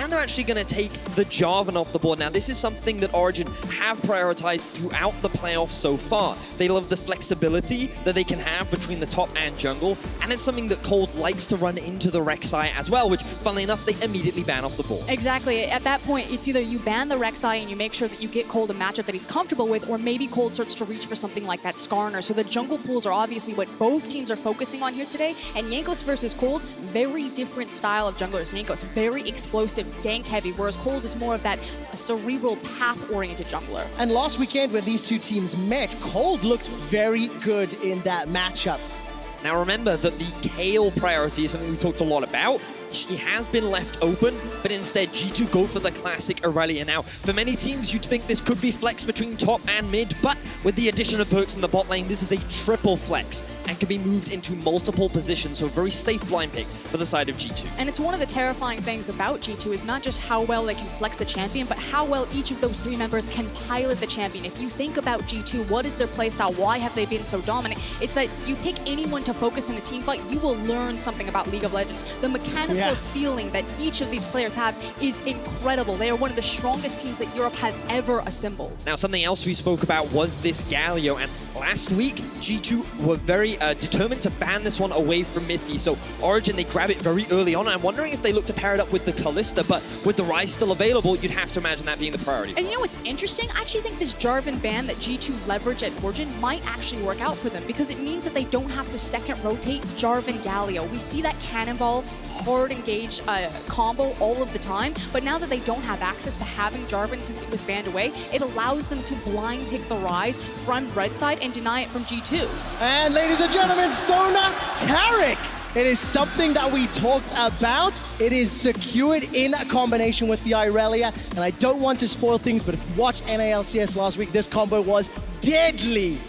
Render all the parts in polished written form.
and they're actually going to take the Jarvan off the board. Now, this is something that Origen have prioritized throughout the playoffs so far. They love the flexibility that they can have between the top and jungle, and it's something that Cold likes to run into the Rek'Sai as well, which, funnily enough, they immediately ban off the board. Exactly. At that point, it's either you ban the Rek'Sai and you make sure that you get Cold a matchup that he's comfortable with, or maybe Cold starts to reach for something like that Skarner. So the jungle pools are obviously what both teams are focusing on here today, and Jankos versus Cold, very different style of junglers. Jankos, very explosive, gank heavy, whereas Cold is more of that cerebral, path-oriented jungler. And last weekend when these two teams met, Cold looked very good in that matchup. Now remember that the Kayle priority is something we talked a lot about. She has been left open, but instead G2 go for the classic Aurelia. Now, for many teams, you'd think this could be flex between top and mid, but with the addition of Perks in the bot lane, this is a triple flex and can be moved into multiple positions, so a very safe blind pick for the side of G2. And it's one of the terrifying things about G2 is not just how well they can flex the champion, but how well each of those three members can pilot the champion. If you think about G2, what is their playstyle? Why have they been so dominant? It's that you pick anyone to focus in a team fight, you will learn something about League of Legends. The mechanical ceiling that each of these players have is incredible. They are one of the strongest teams that Europe has ever assembled. Now, something else we spoke about was this Galio, and last week, G2 were very determined to ban this one away from Mithy. So Origen, they grab it very early on. I'm wondering if they look to pair it up with the Kalista, but with the Ryze still available, you'd have to imagine that being the priority. And you know what's interesting? I actually think this Jarvan ban that G2 leverage at Origen might actually work out for them, because it means that they don't have to second rotate Jarvan Galio. We see that cannonball, hard engage combo all of the time, but now that they don't have access to having Jarvan since it was banned away, it allows them to blind pick the Ryze from red side and deny it from G2. And ladies and gentlemen, Sona Taric. It is something that we talked about. It is secured in a combination with the Irelia, and I don't want to spoil things, but if you watched NALCS last week, this combo was deadly.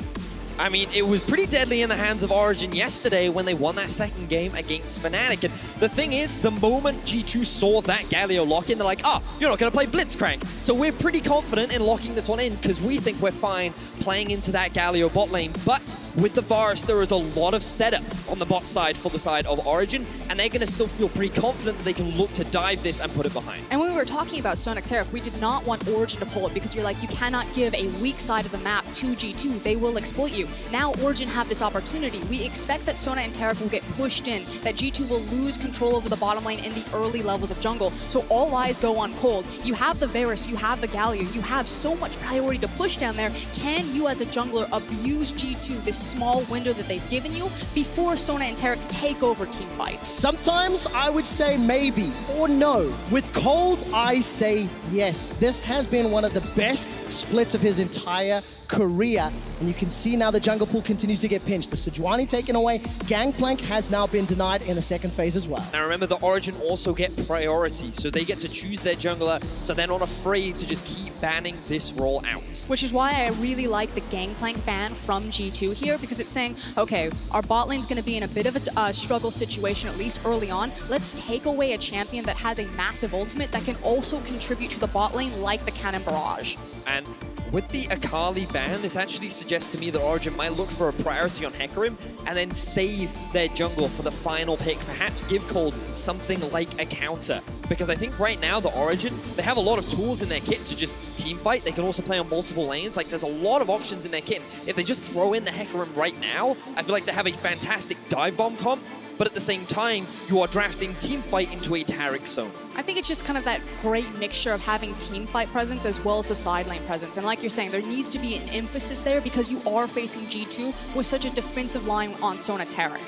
I mean, it was pretty deadly in the hands of Origen yesterday when they won that second game against Fnatic. And the thing is, the moment G2 saw that Galio lock in, they're like, oh, you're not going to play Blitzcrank. So we're pretty confident in locking this one in because we think we're fine playing into that Galio bot lane. But with the Varus, there is a lot of setup on the bot side for the side of Origen, and they're going to still feel pretty confident that they can look to dive this and put it behind. And when we were talking about Sonic Taric, we did not want Origen to pull it because you're like, you cannot give a weak side of the map to G2. They will exploit you. Now Origen have this opportunity. We expect that Sona and Taric will get pushed in, that G2 will lose control over the bottom lane in the early levels of jungle. So all eyes go on Cold. You have the Varus, you have the Galio, you have so much priority to push down there. Can you as a jungler abuse G2, this small window that they've given you, before Sona and Taric take over team fights? Sometimes I would say maybe or no. With Cold, I say yes. This has been one of the best splits of his entire career, and you can see now the jungle pool continues to get pinched. The Sejuani taken away, Gangplank has now been denied in the second phase as well. Now remember, the Origen also get priority, so they get to choose their jungler, so they're not afraid to just keep banning this role out. Which is why I really like the Gangplank ban from G2 here, because it's saying, okay, our bot lane's going to be in a bit of a struggle situation, at least early on. Let's take away a champion that has a massive ultimate that can also contribute to the bot lane like the Cannon Barrage. And with the Akali ban, this actually suggests to me that Origen might look for a priority on Hecarim and then save their jungle for the final pick. Perhaps give Cold something like a counter. Because I think right now, the Origen, they have a lot of tools in their kit to just team fight. They can also play on multiple lanes. Like, there's a lot of options in their kit. If they just throw in the Hecarim right now, I feel like they have a fantastic dive bomb comp. But at the same time, you are drafting team fight into a Taric zone. I think it's just kind of that great mixture of having team fight presence as well as the side lane presence. And like you're saying, there needs to be an emphasis there because you are facing G2 with such a defensive line on Sona Taric.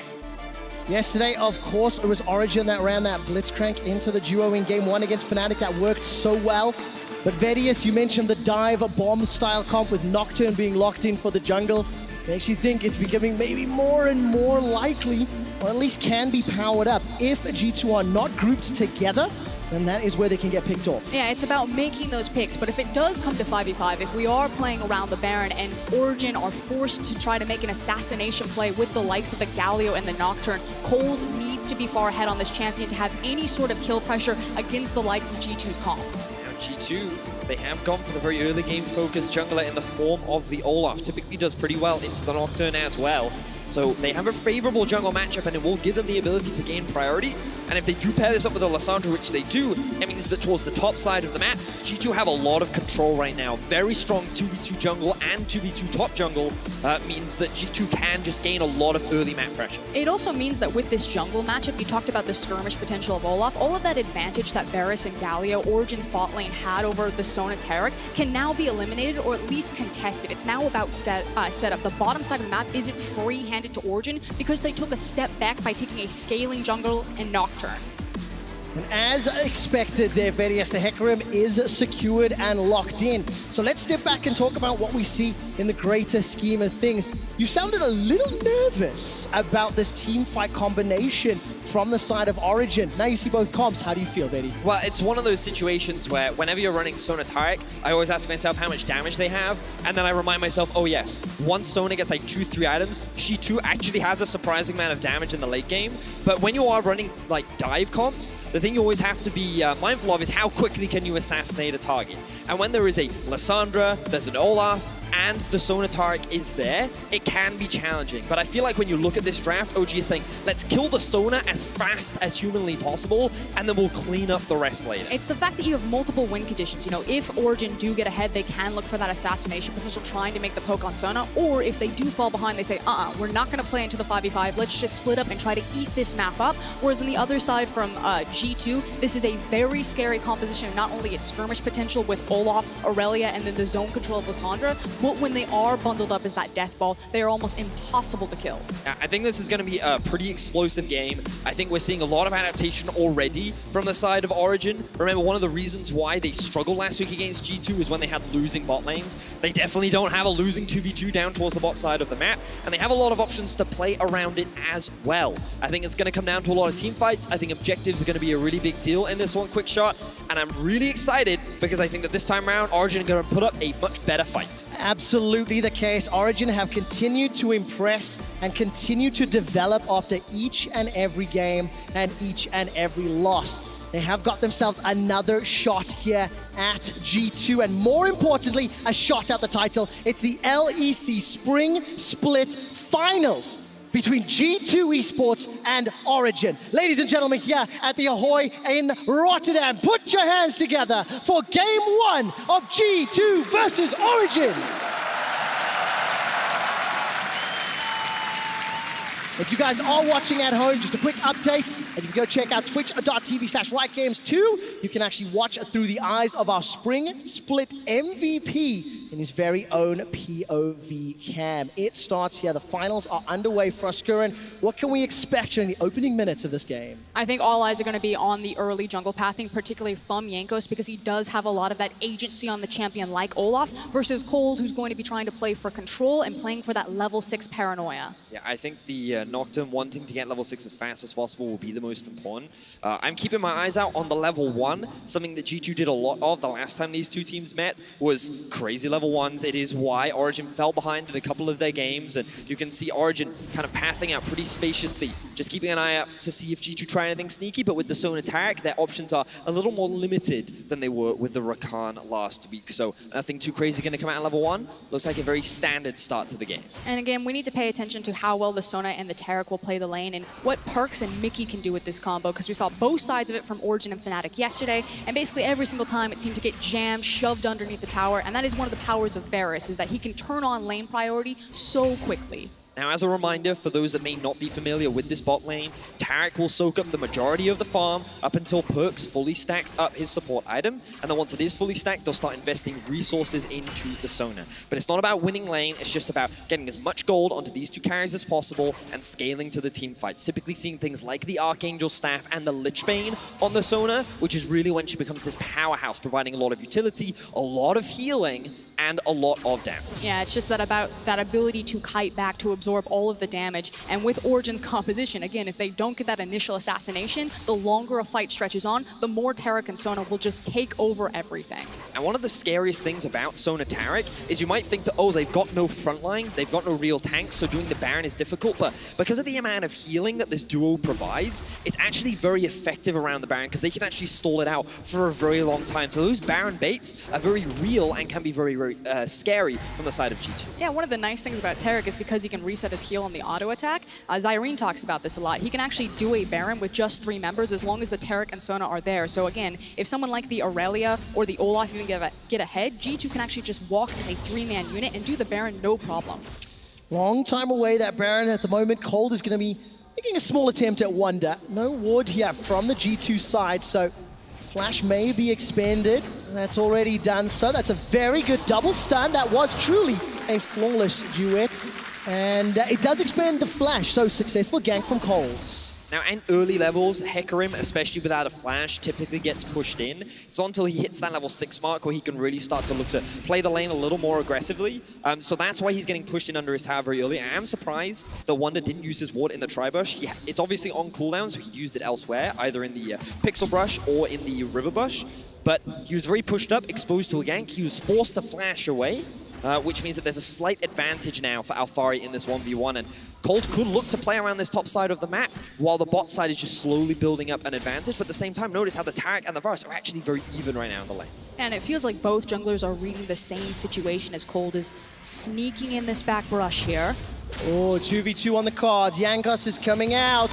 Yesterday, of course, it was Origen that ran that Blitzcrank into the duo in game one against Fnatic. That worked so well. But Vedius, you mentioned the dive bomb style comp with Nocturne being locked in for the jungle. Makes you think it's becoming maybe more and more likely, or at least can be powered up. If G2 are not grouped together, then that is where they can get picked off. Yeah, it's about making those picks, but if it does come to 5v5, if we are playing around the Baron and Origen are forced to try to make an assassination play with the likes of the Galio and the Nocturne, Cold needs to be far ahead on this champion to have any sort of kill pressure against the likes of G2's comp. G2, they have gone for the very early game focused jungler in the form of the Olaf. Typically does pretty well into the Nocturne as well. So they have a favorable jungle matchup and it will give them the ability to gain priority. And if they do pair this up with a Lissandra, which they do, it means that towards the top side of the map, G2 have a lot of control right now. Very strong 2v2 jungle and 2v2 top jungle means that G2 can just gain a lot of early map pressure. It also means that with this jungle matchup, you talked about the skirmish potential of Olaf, all of that advantage that Varus and Galio, Origen's bot lane, had over the Sona Taric can now be eliminated or at least contested. It's now about setup. The bottom side of the map isn't free-handed to Origen because they took a step back by taking a scaling jungle and Nocturne. And as expected there, Verius, the Hecarim is secured and locked in. So let's step back and talk about what we see in the greater scheme of things. You sounded a little nervous about this team fight combination from the side of Origen. Now you see both comps. How do you feel, Betty? Well, it's one of those situations where whenever you're running Sona Taric, I always ask myself how much damage they have, and then I remind myself, oh yes, once Sona gets like 2-3 items, she too actually has a surprising amount of damage in the late game. But when you are running like dive comps, the thing you always have to be mindful of is how quickly can you assassinate a target. And when there is a Lissandra, there's an Olaf, and the Sona Taric is there, it can be challenging. But I feel like when you look at this draft, OG is saying, let's kill the Sona as fast as humanly possible, and then we'll clean up the rest later. It's the fact that you have multiple win conditions. You know, if Origen do get ahead, they can look for that assassination potential, trying to make the poke on Sona. Or if they do fall behind, they say, we're not going to play into the 5v5. Let's just split up and try to eat this map up. Whereas on the other side from G2, this is a very scary composition of not only its skirmish potential with Olaf, Aurelia, and then the zone control of Lissandra, but when they are bundled up as that death ball, they are almost impossible to kill. I think this is going to be a pretty explosive game. I think we're seeing a lot of adaptation already from the side of Origen. Remember, one of the reasons why they struggled last week against G2 is when they had losing bot lanes. They definitely don't have a losing 2v2 down towards the bot side of the map, and they have a lot of options to play around it as well. I think it's going to come down to a lot of team fights. I think objectives are going to be a really big deal in this one quick shot, and I'm really excited because I think that this time around, Origen are going to put up a much better fight. Absolutely the case. Origen have continued to impress and continue to develop after each and every game and each and every loss. They have got themselves another shot here at G2, and more importantly, a shot at the title. It's the LEC Spring Split Finals between G2 eSports and Origen. Ladies and gentlemen, here at the Ahoy in Rotterdam, put your hands together for Game 1 of G2 versus Origen. If you guys are watching at home, just a quick update. And if you go check out twitch.tv/RightGames2, you can actually watch through the eyes of our Spring Split MVP in his very own POV cam. It starts here. The finals are underway for us, Skurin. What can we expect during the opening minutes of this game? I think all eyes are going to be on the early jungle pathing, particularly from Jankos, because he does have a lot of that agency on the champion like Olaf, versus Cold, who's going to be trying to play for control and playing for that level 6 paranoia. Yeah, I think the Nocturne wanting to get level 6 as fast as possible will be the most important. I'm keeping my eyes out on the level 1. Something that G2 did a lot of the last time these two teams met was crazy level 1s. It is why Origen fell behind in a couple of their games, and you can see Origen kind of pathing out pretty spaciously, just keeping an eye out to see if G2 try anything sneaky. But with the Sona Taric, their options are a little more limited than they were with the Rakan last week. So nothing too crazy going to come out at level 1. Looks like a very standard start to the game. And again, we need to pay attention to how well the Sona and the Taric will play the lane and what Perks and Mickey can do with this combo, because we saw both sides of it from Origen and Fnatic yesterday, and basically every single time it seemed to get jammed, shoved underneath the tower, and that is one of the powers of Varus, is that he can turn on lane priority so quickly. Now, as a reminder, for those that may not be familiar with this bot lane, Taric will soak up the majority of the farm up until Perks fully stacks up his support item, and then once it is fully stacked, they'll start investing resources into the Sona. But it's not about winning lane, it's just about getting as much gold onto these two carries as possible and scaling to the team fights. Typically seeing things like the Archangel Staff and the Lichbane on the Sona, which is really when she becomes this powerhouse, providing a lot of utility, a lot of healing, and a lot of damage. Yeah, it's just that about that ability to kite back to absorb all of the damage. And with Origen's composition, again, if they don't get that initial assassination, the longer a fight stretches on, the more Taric and Sona will just take over everything. And one of the scariest things about Sona Taric is you might think that, oh, they've got no frontline, they've got no real tanks, so doing the Baron is difficult, but because of the amount of healing that this duo provides, it's actually very effective around the Baron, because they can actually stall it out for a very long time. So those Baron baits are very real and can be very, very very scary from the side of G2. Yeah, one of the nice things about Tarek is because he can reset his heal on the auto attack. Zyrene talks about this a lot. He can actually do a Baron with just 3 members as long as the Tarek and Sona are there. So again, if someone like the Aurelia or the Olaf even get ahead, G2 can actually just walk as a 3-man unit and do the Baron no problem. Long time away, that Baron at the moment. Cold is going to be making a small attempt at Wonder. No ward here from the G2 side, so Flash may be expanded. That's already done so. That's a very good double stun. That was truly a flawless duet. And it does expand the Flash, so successful gank from Coles. Now, in early levels, Hecarim, especially without a flash, typically gets pushed in. It's not until he hits that level 6 mark where he can really start to look to play the lane a little more aggressively. So that's why he's getting pushed in under his tower very early. I am surprised that Wonder didn't use his ward in the Tri-Bush. It's obviously on cooldown, so he used it elsewhere, either in the Pixel Brush or in the River Bush. But he was very pushed up, exposed to a gank. He was forced to flash away, which means that there's a slight advantage now for Alphari in this 1v1. And Cold could look to play around this top side of the map while the bot side is just slowly building up an advantage. But at the same time, notice how the Tarek and the Varus are actually very even right now in the lane. And it feels like both junglers are reading the same situation as Cold is sneaking in this back brush here. Oh, 2v2 on the cards. Yankos is coming out.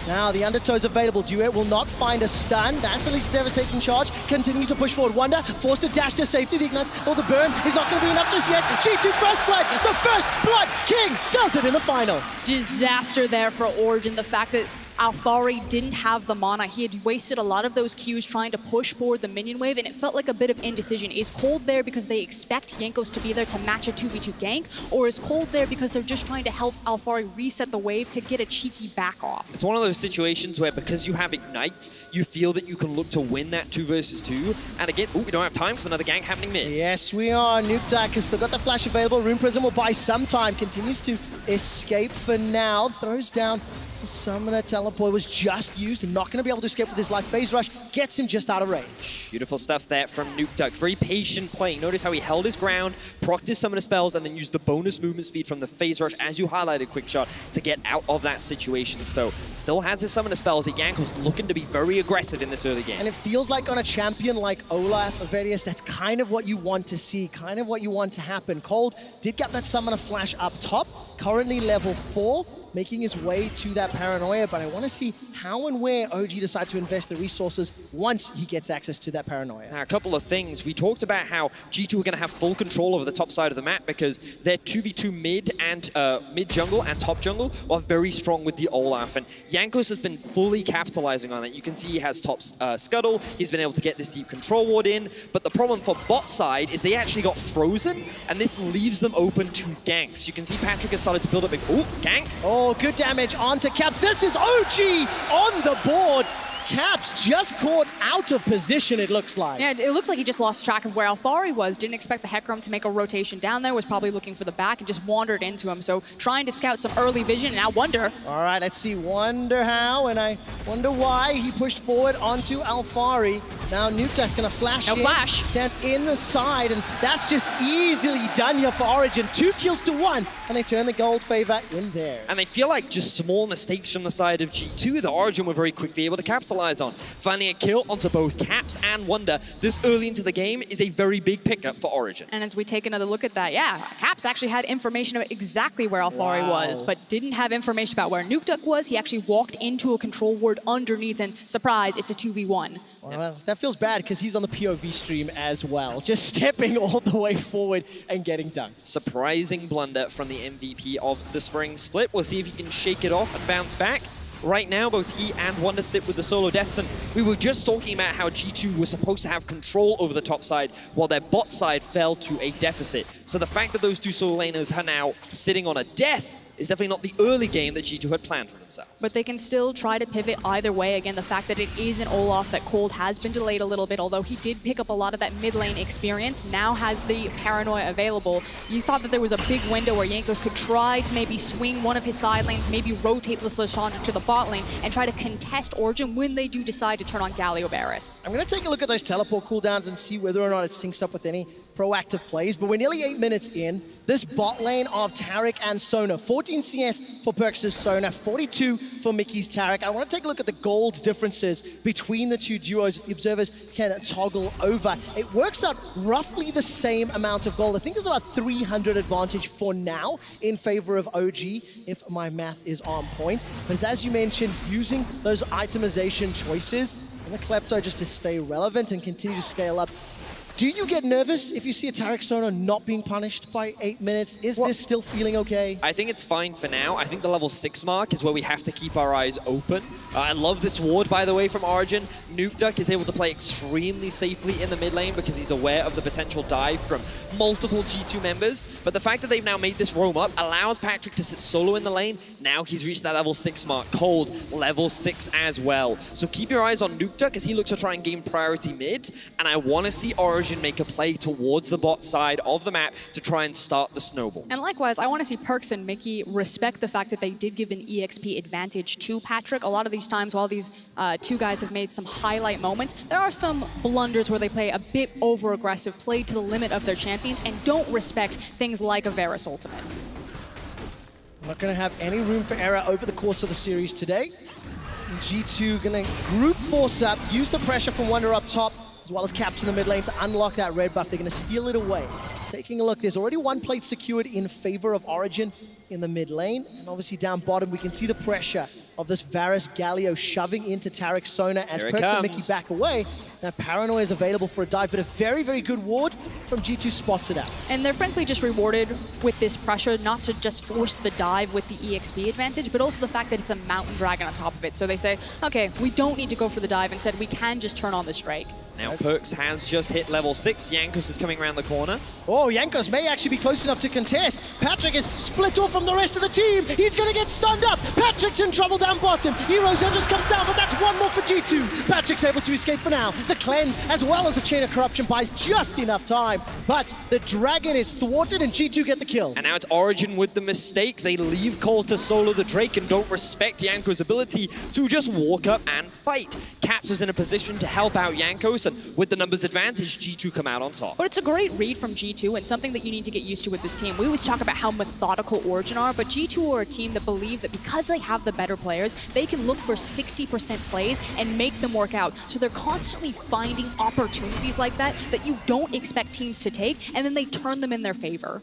Now the Undertow's available. Duet will not find a stun. That's at least a devastating charge. Continue to push forward. Wonder forced to dash to safety. The ignites. Oh, the burn is not going to be enough just yet. G2 first blood. The first blood king does it in the final. Disaster there for Origen. The fact that Alphari didn't have the mana. He had wasted a lot of those Qs trying to push forward the minion wave, and it felt like a bit of indecision. Is Cold there because they expect Jankos to be there to match a 2v2 gank, or is Cold there because they're just trying to help Alphari reset the wave to get a cheeky back off? It's one of those situations where because you have Ignite, you feel that you can look to win that 2 versus 2. And again, we don't have time, so another gank happening mid. Yes, we are. Nukedak has still got the flash available. Rune Prism will buy some time. Continues to escape for now. Throws down the Summoner. Teleport was just used and not going to be able to escape with his life. Phase Rush gets him just out of range. Beautiful stuff there from Nukeduck. Very patient playing. Notice how he held his ground, procced his Summoner spells, and then used the bonus movement speed from the Phase Rush, as you highlighted, Quick Shot, to get out of that situation. So still has his Summoner spells. Jankos looking to be very aggressive in this early game. And it feels like on a champion like Olaf, Avedius, that's kind of what you want to see, kind of what you want to happen. Cold did get that Summoner flash up top, currently level 4. Making his way to that Paranoia, but I want to see how and where OG decide to invest the resources once he gets access to that Paranoia. Now, a couple of things. We talked about how G2 are going to have full control over the top side of the map because their 2v2 mid and mid jungle and top jungle are very strong with the Olaf, and Jankos has been fully capitalizing on that. You can see he has top scuttle, he's been able to get this deep control ward in, but the problem for bot side is they actually got frozen, and this leaves them open to ganks. You can see Patrick has started to build up a gank. Oh, good damage onto Caps. This is OG on the board. Caps just caught out of position, it looks like. Yeah, it looks like he just lost track of where Alphari was. Didn't expect the Hecarim to make a rotation down there. Was probably looking for the back and just wandered into him. So trying to scout some early vision, and now Wonder. All right, let's see. Wonder how, and I wonder why he pushed forward onto Alphari. Now Nuke's gonna flash in. Flash. Stands in the side, and that's just easily done here for Origen. 2 kills to 1, and they turn the gold favor in there. And they feel like just small mistakes from the side of G2 that Origen were very quickly able to capitalize on. Finding a kill onto both Caps and Wonder this early into the game is a very big pickup for Origen. And as we take another look at that, yeah, Caps actually had information about exactly where Alphari was, but didn't have information about where Nukeduck was. He actually walked into a control ward underneath, and surprise, it's a 2v1. Well, that feels bad because he's on the POV stream as well, just stepping all the way forward and getting done. Surprising blunder from the MVP of the spring split. We'll see if he can shake it off and bounce back. Right now, both he and Wonder sit with the solo deaths, and we were just talking about how G2 was supposed to have control over the top side while their bot side fell to a deficit. So the fact that those two solo laners are now sitting on a death is definitely not the early game that G2 had planned for themselves. But they can still try to pivot either way. Again, the fact that it is an Olaf, that Cold has been delayed a little bit, although he did pick up a lot of that mid lane experience, now has the Paranoia available. You thought that there was a big window where Jankos could try to maybe swing one of his side lanes, maybe rotate the Lissandra to the bot lane, and try to contest Origen when they do decide to turn on Galio Barris. I'm going to take a look at those teleport cooldowns and see whether or not it syncs up with any proactive plays, but we're nearly 8 minutes in. This bot lane of Tarek and Sona, 14 CS for Perks' Sona, 42 1-2 for Mickey's Tarek. I want to take a look at the gold differences between the two duos. If the observers can toggle over, it works out roughly the same amount of gold. I think there's about 300 advantage for now in favor of OG, if my math is on point. But as you mentioned, using those itemization choices and the Klepto just to stay relevant and continue to scale up. Do you get nervous if you see a Tarek Sona not being punished by 8 minutes? Is this still feeling okay? I think it's fine for now. I think the level 6 mark is where we have to keep our eyes open. I love this ward, by the way, from Origen. Nuke Duck is able to play extremely safely in the mid lane because he's aware of the potential dive from multiple G2 members. But the fact that they've now made this roam up allows Patrick to sit solo in the lane. Now he's reached that level 6 mark. Cold, level 6 as well. So keep your eyes on Nuke Duck as he looks to try and gain priority mid. And I want to see Origen make a play towards the bot side of the map to try and start the snowball. And likewise, I want to see Perks and Mickey respect the fact that they did give an EXP advantage to Patrick. A lot of these times, while these two guys have made some highlight moments, there are some blunders where they play a bit over-aggressive, play to the limit of their champions, and don't respect things like a Varus ultimate. I'm not going to have any room for error over the course of the series today. And G2 going to group force up, use the pressure from Wonder up top, as well as Caps in the mid lane to unlock that red buff. They're going to steal it away. Taking a look, there's already one plate secured in favor of Origen in the mid lane. And obviously down bottom, we can see the pressure of this Varus Galio shoving into Tarek Sona as Perks and Mickey back away. That Paranoia is available for a dive, but a very, very good ward from G2 spots it out. And they're frankly just rewarded with this pressure, not to just force the dive with the EXP advantage, but also the fact that it's a Mountain Dragon on top of it. So they say, okay, we don't need to go for the dive. Instead, we can just turn on this Drake. Now Perks has just hit level 6. Jankos is coming around the corner. Oh, Jankos may actually be close enough to contest. Patrick is split off from the rest of the team. He's going to get stunned up. Patrick's in trouble down bottom. Heroes Enders comes down, but that's one more for G2. Patrick's able to escape for now. The cleanse, as well as the Chain of Corruption, buys just enough time. But the Dragon is thwarted, and G2 get the kill. And now it's Origen with the mistake. They leave Cole to solo the Drake and don't respect Jankos' ability to just walk up and fight. Caps is in a position to help out Jankos, and with the numbers advantage, G2 come out on top. But it's a great read from G2 and something that you need to get used to with this team. We always talk about how methodical Origen are, but G2 are a team that believe that because they have the better players, they can look for 60% plays and make them work out. So they're constantly finding opportunities like that you don't expect teams to take, and then they turn them in their favor.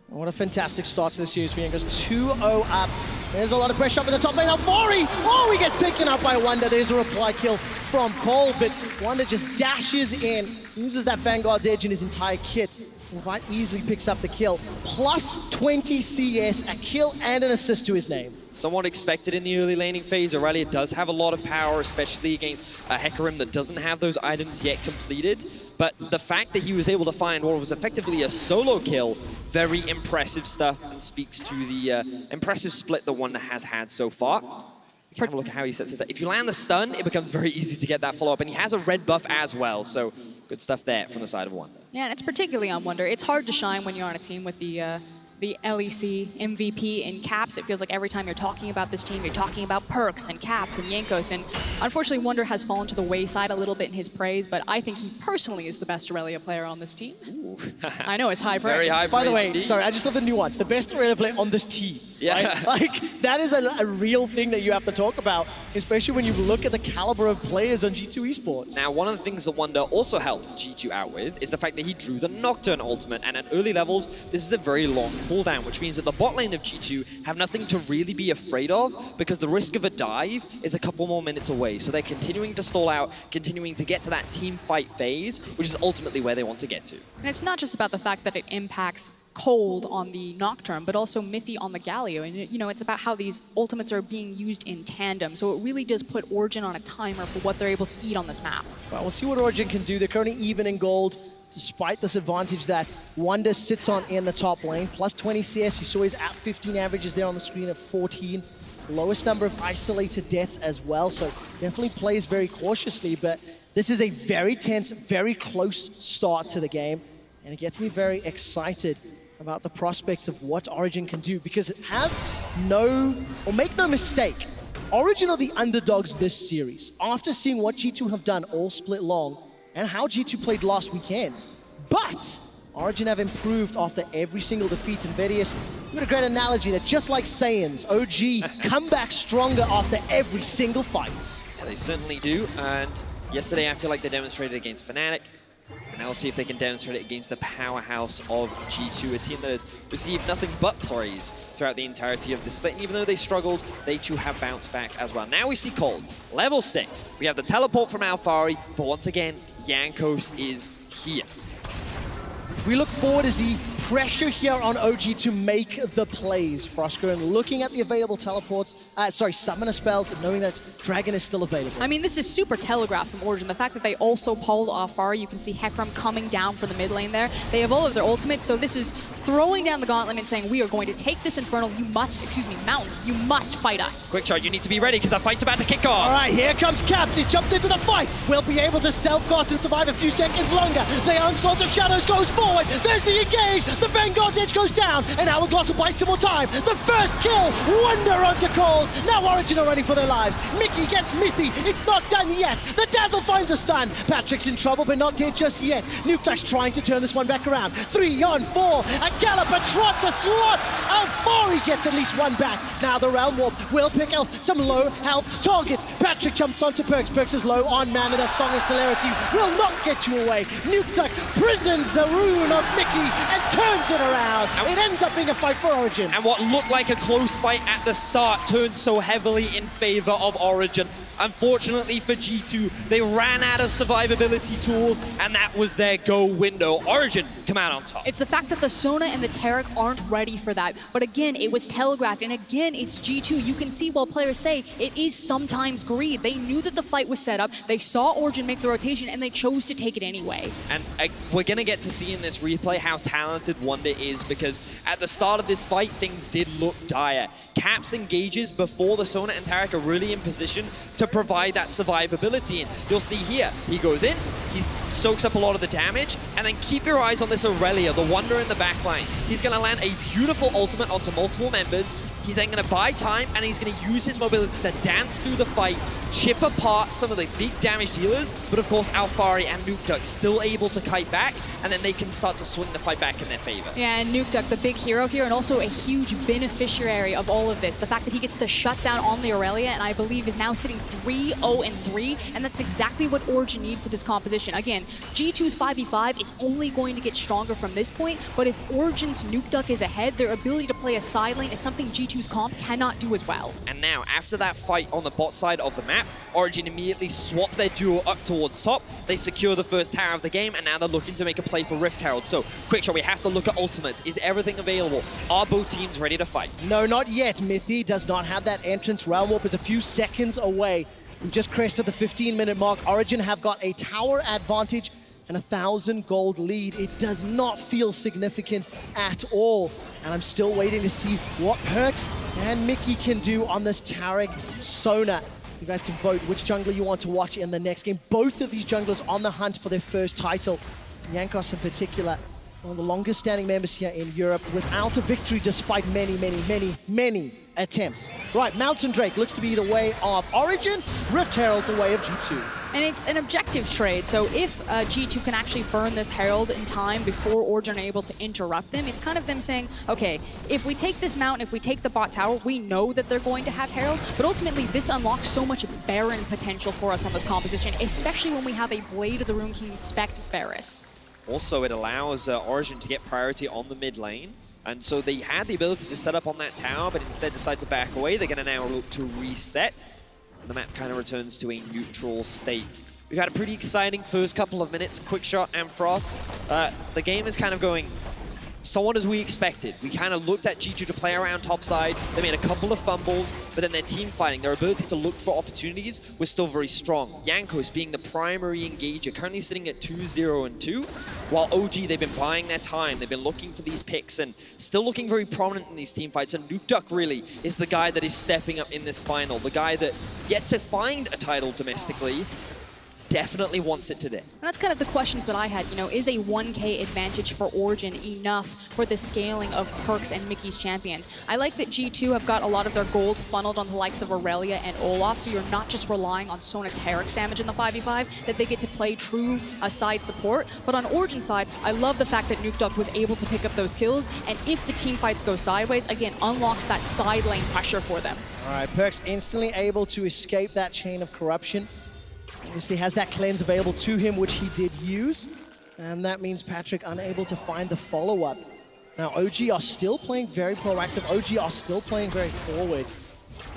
What a fantastic start to the series for Jankos. 2-0 up. There's a lot of pressure up in the top lane. Alvari! Oh, he gets taken out by Wonder. There's a reply kill from Cole, but Wonder just dashes in, uses that Vanguard's Edge in his entire kit, and quite easily picks up the kill. Plus 20 CS, a kill and an assist to his name. Somewhat expected in the early laning phase. Aurelia does have a lot of power, especially against a Hecarim that doesn't have those items yet completed. But the fact that he was able to find what was effectively a solo kill, very impressive stuff, and speaks to the impressive split that Wonder has had so far. You can have a look at how he sets this up. If you land the stun, it becomes very easy to get that follow-up, and he has a red buff as well, so good stuff there from the side of Wonder. Yeah, and it's particularly on Wonder. It's hard to shine when you're on a team with the LEC MVP in Caps. It feels like every time you're talking about this team, you're talking about Perks and Caps and Jankos. And unfortunately, Wonder has fallen to the wayside a little bit in his praise, but I think he personally is the best Aurelia player on this team. I know, it's high praise. Very high praise. By the way, indeed. sorry, I just love the nuance. The best Aurelia player on this team. Yeah. Right? Like, that is a real thing that you have to talk about, especially when you look at the caliber of players on G2 eSports. Now, one of the things that Wonder also helped G2 out with is the fact that he drew the Nocturne ultimate, and at early levels, this is a very long cooldown, which means that the bot lane of G2 have nothing to really be afraid of because the risk of a dive is a couple more minutes away. So they're continuing to stall out, continuing to get to that team fight phase, which is ultimately where they want to get to. And it's not just about the fact that it impacts Cold on the Nocturne, but also Miffy on the Galio. And, you know, it's about how these ultimates are being used in tandem. So it really does put Origen on a timer for what they're able to eat on this map. Well, we'll see what Origen can do. They're currently even in gold, despite this advantage that Wonder sits on in the top lane. Plus 20 CS, you saw his at 15 averages there on the screen of 14. Lowest number of isolated deaths as well, so definitely plays very cautiously, but this is a very tense, very close start to the game, and it gets me very excited about the prospects of what Origen can do, because make no mistake, Origen are the underdogs this series, after seeing what G2 have done all split long, and how G2 played last weekend. But Origen have improved after every single defeat, and Vedius What a great analogy that just like Saiyans, OG come back stronger after every single fight. Yeah, they certainly do, and yesterday I feel like they demonstrated against Fnatic, and now we'll see if they can demonstrate it against the powerhouse of G2, a team that has received nothing but praise throughout the entirety of this split. And even though they struggled, they too have bounced back as well. Now we see Cold, level 6. We have the teleport from Alphari, but once again, Jankos is here. We look forward to the pressure here on OG to make the plays. Frosco, and looking at the available teleports, summoner spells, and knowing that Dragon is still available. I mean, this is super telegraphed from Origen. The fact that they also pulled Alphari, you can see Hecarim coming down from the mid lane there. They have all of their ultimates, so this is throwing down the gauntlet and saying, we are going to take this Infernal. You must, Mountain, you must fight us. Quick shot, you need to be ready because our fight's about to kick off. All right, here comes Caps. He's jumped into the fight. We'll be able to self-cast and survive a few seconds longer. The Onslaught of Shadows goes forward. There's the engage. The Vanguard's Edge goes down. And Hourglass will buy some more time. The first kill. Wonder onto Cold. Now Origen are running for their lives. Mickey gets Mithy. It's not done yet. The Dazzle finds a stun. Patrick's in trouble, but not dead just yet. Nukeduck's trying to turn this one back around. 3 on 4. A Gallop, a Trot to slot. Alphari gets at least one back. Now the Realm Warp will pick Elf some low health targets. Patrick jumps onto Perks. Perks is low on mana. That Song of Celerity will not get you away. Nukeduck prisons the rune of Mickey and turns it around. It ends up being a fight for Origen. And what looked like a close fight at the start turned so heavily in favor of Origen. Unfortunately for G2, they ran out of survivability tools, and that was their go window. Origen come out on top. It's the fact that the Sona and the Taric aren't ready for that. But again, it was telegraphed, and again, it's G2. You can see while players say it is sometimes greed. They knew that the fight was set up, they saw Origen make the rotation, and they chose to take it anyway. And we're going to get to see in this replay how talented Wonder is, because at the start of this fight, things did look dire. Caps engages before the Sona and Taric are really in position to provide that survivability. And you'll see here, he goes in, he soaks up a lot of the damage, and then keep your eyes on this Aurelia, the Wonder in the backline. He's going to land a beautiful ultimate onto multiple members. He's then going to buy time, and he's going to use his mobility to dance through the fight, chip apart some of the big damage dealers, but of course Alphari and Nukeduck still able to kite back, and then they can start to swing the fight back in their favor. Yeah, and Nukeduck, the big hero here, and also a huge beneficiary of all of this. The fact that he gets the shutdown on the Aurelia, and I believe is now sitting 3-0-3, and that's exactly what Origen need for this composition. Again, G2's 5v5 is only going to get stronger from this point, but if Origen's Nukeduck is ahead, their ability to play a side lane is something G2's comp cannot do as well. And now, after that fight on the bot side of the map, Origen immediately swap their duo up towards top. They secure the first tower of the game, and now they're looking to make a play for Rift Herald. So, quick shot, we have to look at ultimates. Is everything available? Are both teams ready to fight? No, not yet. Mithy does not have that entrance. Realm Warp is a few seconds away. We've just crested the 15-minute mark. Origen have got a tower advantage and 1,000 gold lead. It does not feel significant at all. And I'm still waiting to see what Perks and Mickey can do on this Taric Sona. You guys can vote which jungler you want to watch in the next game. Both of these junglers on the hunt for their first title. Jankos in particular, one of the longest standing members here in Europe, without a victory despite many attempts. Right, Mountain Drake looks to be the way of Origen, Rift Herald the way of G2. And it's an objective trade, so if G2 can actually burn this Herald in time before Origen are able to interrupt them, it's kind of them saying, okay, if we take this mountain, if we take the bot tower, we know that they're going to have Herald, but ultimately this unlocks so much Baron potential for us on this composition, especially when we have a Blade of the Rune King Spect Ferris. Also, it allows Origen to get priority on the mid lane. And so they had the ability to set up on that tower, but instead decide to back away. They're going to now look to reset. The map kind of returns to a neutral state. We've had a pretty exciting first couple of minutes. Quick shot and Frost. The game is kind of going somewhat as we expected. We kind of looked at G2 to play around topside. They made a couple of fumbles, but then their team fighting, their ability to look for opportunities was still very strong. Jankos being the primary engager, currently sitting at 2-0-2, while OG, they've been buying their time. They've been looking for these picks and still looking very prominent in these team fights. And Nukeduck really is the guy that is stepping up in this final, the guy that yet to find a title domestically, definitely wants it today. And that's kind of the questions that I had. You know, is a 1K advantage for Origen enough for the scaling of Perkz and Mickey's champions? I like that G2 have got a lot of their gold funneled on the likes of Aurelia and Olaf, so you're not just relying on Sona Tarek's damage in the 5v5, that they get to play true side support. But on Origen's side, I love the fact that Nukeduck was able to pick up those kills, and if the team fights go sideways, again, unlocks that side lane pressure for them. All right, Perkz instantly able to escape that chain of corruption. Obviously has that cleanse available to him, which he did use. And that means Patrick unable to find the follow-up. Now, OG are still playing very proactive. OG are still playing very forward.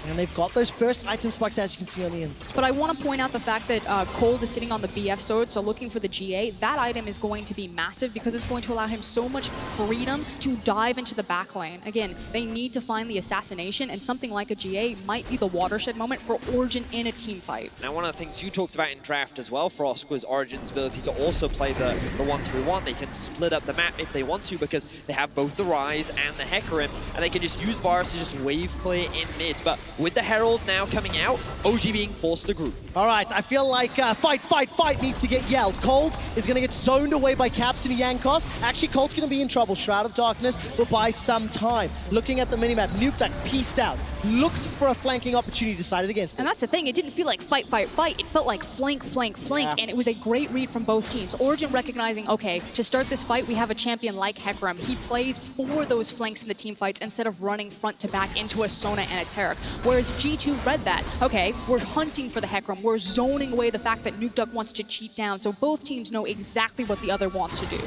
And they've got those first item spikes, as you can see on the end. But I want to point out the fact that Cold is sitting on the BF sword, so looking for the GA. That item is going to be massive because it's going to allow him so much freedom to dive into the back lane. Again, they need to find the assassination, and something like a GA might be the watershed moment for Origen in a team fight. Now, one of the things you talked about in draft as well, Frost, was Origen's ability to also play the 1-3-1. They can split up the map if they want to because they have both the Rise and the Hecarim, and they can just use Varus to just wave clear in mid. But with the Herald now coming out, OG being forced to group. All right, I feel like fight needs to get yelled. Cold is going to get zoned away by Caps and Yankos. Actually, Cold's going to be in trouble. Shroud of Darkness will buy some time. Looking at the minimap, Nukeduck pieced out, looked for a flanking opportunity, decided against it. And that's the thing, it didn't feel like fight. It felt like flank, Yeah. and it was a great read from both teams. Origen recognizing, okay, to start this fight, we have a champion like Hecarim. He plays for those flanks in the team fights instead of running front to back into a Sona and a Tarek. Whereas G2 read that, okay, we're hunting for the Hecarim, we're zoning away the fact that Nukeduck wants to cheat down, so both teams know exactly what the other wants to do.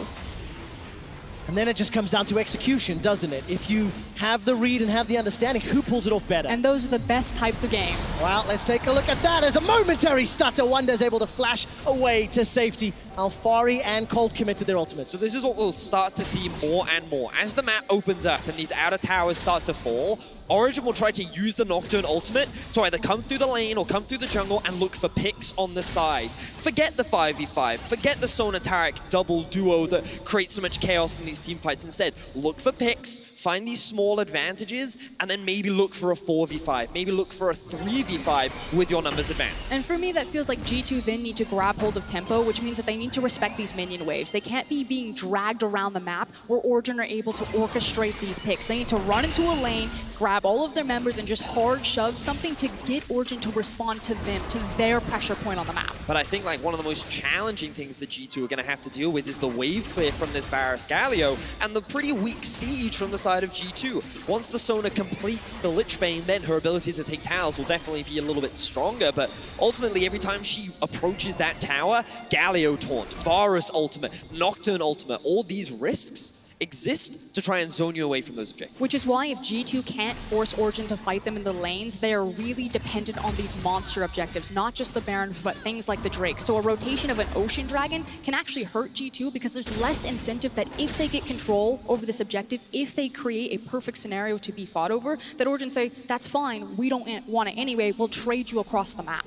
And then it just comes down to execution, doesn't it? If you have the read and have the understanding, who pulls it off better? And those are the best types of games. Well, let's take a look at that. As a momentary stutter, Wonder's able to flash away to safety. Alfari and Cold commit to their ultimates. So this is what we'll start to see more and more. As the map opens up and these outer towers start to fall, Origen will try to use the Nocturne ultimate to either come through the lane or come through the jungle and look for picks on the side. Forget the 5v5, forget the Sona Tarek double duo that creates so much chaos in these team fights. Instead, look for picks, find these small advantages, and then maybe look for a 4v5, maybe look for a 3v5 with your numbers advanced. And for me, that feels like G2 then need to grab hold of tempo, which means that they need to respect these minion waves. They can't be being dragged around the map where Origen are able to orchestrate these picks. They need to run into a lane, grab all of their members, and just hard shove something to get Origen to respond to them, to their pressure point on the map. But I think like one of the most challenging things that G2 are going to have to deal with is the wave clear from this Varus Galio and the pretty weak siege from the side of G2. Once the Sona completes the Lich Bane, then her ability to take towers will definitely be a little bit stronger, but ultimately every time she approaches that tower, Galio taunt, Varus ultimate, Nocturne ultimate, all these risks exist to try and zone you away from those objectives. Which is why if G2 can't force Origen to fight them in the lanes, they are really dependent on these monster objectives, not just the Baron, but things like the Drake. So a rotation of an Ocean Dragon can actually hurt G2 because there's less incentive that if they get control over this objective, if they create a perfect scenario to be fought over, that Origen say, that's fine, we don't want it anyway, we'll trade you across the map.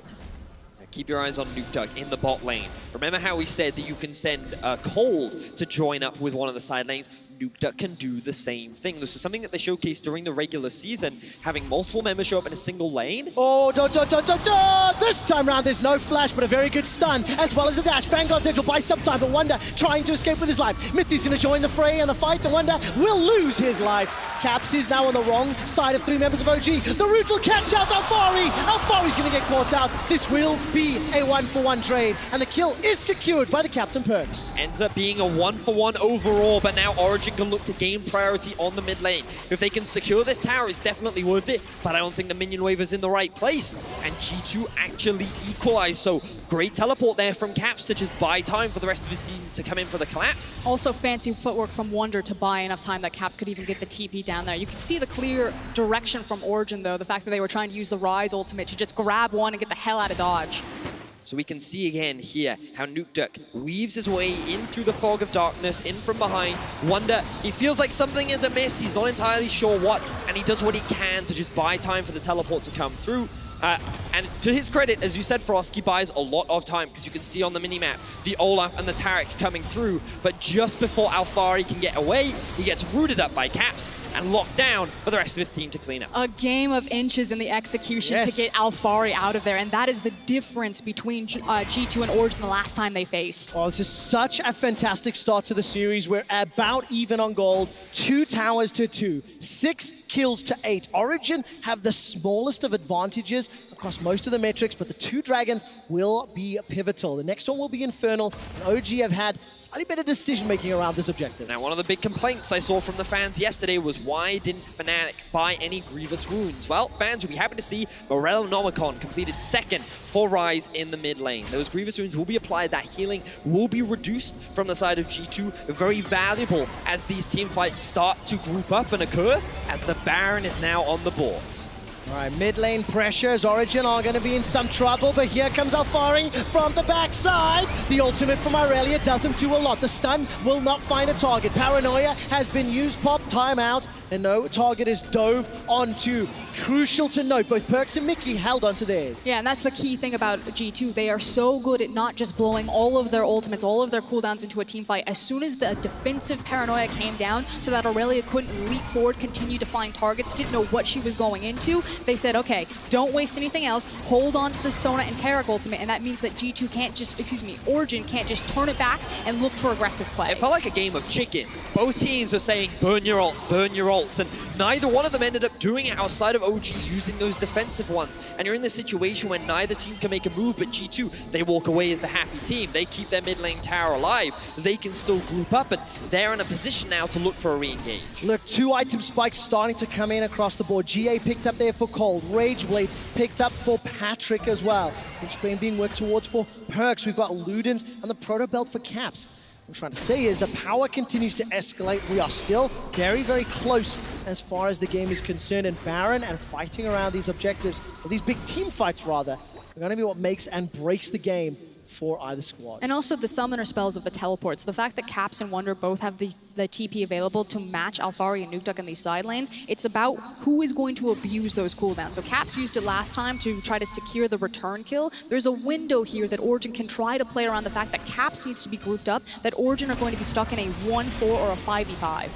Keep your eyes on Nukeduck in the bot lane. Remember how we said that you can send Cold to join up with one of the side lanes? Nukeduck can do the same thing. This is something that they showcased during the regular season, having multiple members show up in a single lane. Oh, this time round there's no flash, but a very good stun, as well as a dash. Vanguard's edge will buy some time, but Wonder trying to escape with his life. Mithy's going to join the fray and the fight, and Wonder will lose his life. Caps is now on the wrong side of three members of OG. The root will catch out Alfari. Alfari's going to get caught out. This will be a 1-for-1 trade, and the kill is secured by the Captain Perkz. Ends up being a 1-for-1 overall, but now Origen can look to gain priority on the mid lane. If they can secure this tower, it's definitely worth it, but I don't think the minion wave is in the right place. And G2 actually equalize, so great teleport there from Caps to just buy time for the rest of his team to come in for the collapse. Also fancy footwork from Wonder to buy enough time that Caps could even get the TP down there. You can see the clear direction from Origen though, the fact that they were trying to use the Rise ultimate to just grab one and get the hell out of dodge. So we can see again here how Nukeduck weaves his way in through the fog of darkness, in from behind. Wonder, he feels like something is amiss, he's not entirely sure what, and he does what he can to just buy time for the teleport to come through. And to his credit, as you said, Frost, he buys a lot of time because you can see on the minimap the Olaf and the Tarek coming through. But just before Alfari can get away, he gets rooted up by Caps and locked down for the rest of his team to clean up. A game of inches in the execution to get Alfari out of there, and that is the difference between G2 and Origen the last time they faced. Well, it's just such a fantastic start to the series. We're about even on gold, 2 towers to 2, 6 kills to 8. Origen have the smallest of advantages across most of the metrics, but the 2 dragons will be pivotal. The next one will be Infernal, and OG have had slightly better decision-making around this objective. Now, one of the big complaints I saw from the fans yesterday was why didn't Fnatic buy any Grievous Wounds? Well, fans will be happy to see Morellonomicon completed second for Ryze in the mid lane. Those Grievous Wounds will be applied, that healing will be reduced from the side of G2. Very valuable as these team fights start to group up and occur, as the Baron is now on the board. All right, mid lane pressures. Origen are going to be in some trouble, but here comes Alfari from the backside. The ultimate from Irelia doesn't do a lot. The stun will not find a target. Paranoia has been used, pop, timeout, and no target is dove onto. Crucial to note, both Perkz and Mickey held onto theirs. Yeah, and that's the key thing about G2. They are so good at not just blowing all of their ultimates, all of their cooldowns into a team fight. As soon as the defensive Paranoia came down so that Irelia couldn't leap forward, continue to find targets, didn't know what she was going into, they said, okay, don't waste anything else, hold on to the Sona and Tarek ultimate, and that means that G2 can't just, Origen can't just turn it back and look for aggressive play. It felt like a game of chicken. Both teams were saying, burn your ults, and neither one of them ended up doing it outside of OG using those defensive ones. And you're in this situation where neither team can make a move, but G2, they walk away as the happy team. They keep their mid lane tower alive. They can still group up, and they're in a position now to look for a re-engage. Look, 2 item spikes starting to come in across the board. GA picked up there for Cold. Rageblade picked up for Patrick as well. Rageblade being worked towards for Perkz. We've got Ludens and the Proto Belt for Caps. What I'm trying to say is the power continues to escalate. We are still very, very close as far as the game is concerned. And Baron and fighting around these objectives, or these big team fights rather, are going to be what makes and breaks the game for either squad. And also the summoner spells of the teleports. The fact that Caps and Wunder both have the TP available to match Alfari and Nukeduck in these side lanes, it's about who is going to abuse those cooldowns. So Caps used it last time to try to secure the return kill. There's a window here that Origen can try to play around the fact that Caps needs to be grouped up, that Origen are going to be stuck in a 1-4 or a 5v5.